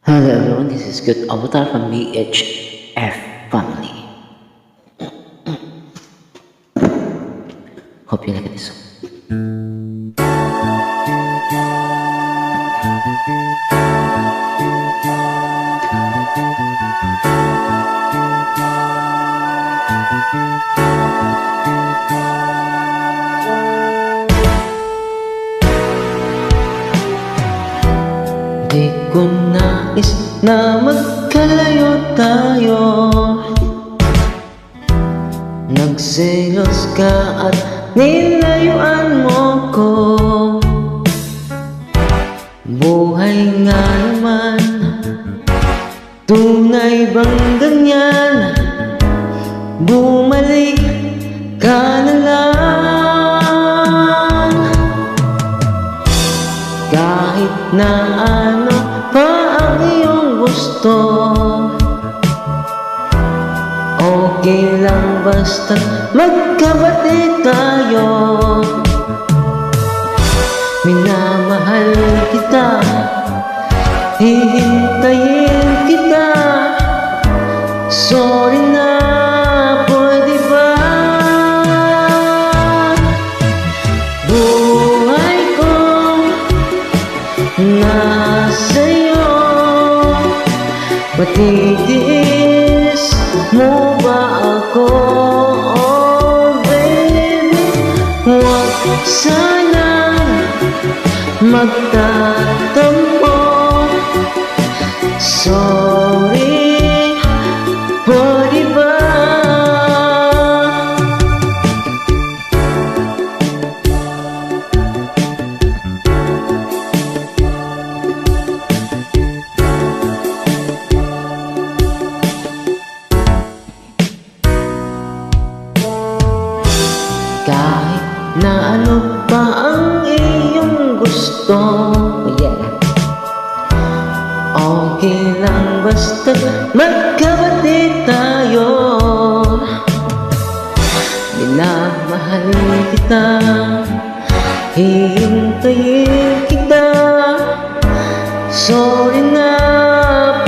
Hello everyone, this is Good Avatar from BHF family. Hope you like this song. Di ko nais na magkalayo tayo. Nagselos ka at nilayuan mo ko. Buhay nga naman, tunay bang ganyan? Bumalik ka na lang. Kahit na ano pa ang iyong gusto, okay lang basta magkabati tayo. Minamahal kita, hihintayin kita. Sorry na, pwede ba? Buhay ko nasa'yo, matitiis mo ba ako? Oh baby, huwag sanang magtatampo. Sorry, pwede ba? Kahit na ano pa ang iyong gusto, okay lang basta magkabati tayo. Minamahal kita, hihintayin kita. Sorry na,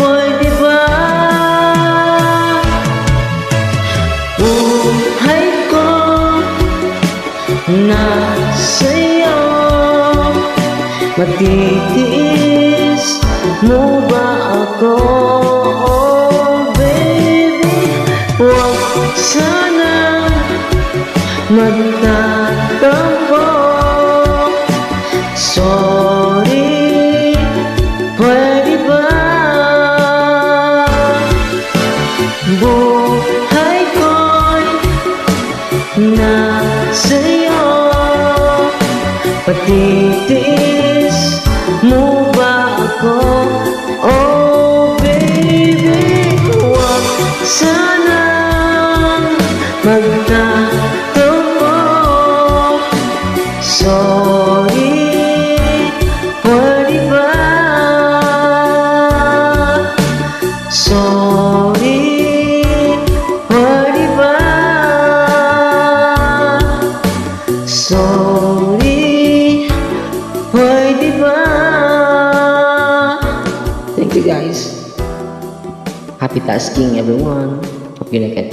pwede ba? Buhay ko nasa'yo, matitiis mo ba ako? Oh baby, huwag sana magtatampo. Sorry, pwede ba? Buhay ko'y nasa'yo, patitiis mo ba ako? Oh baby, huwag sanang magtatampo. Sorry, pwede ba? Sorry, pwede ba? Sorry, pwede ba? Thank you guys. Happy tasking everyone. Hope you like it.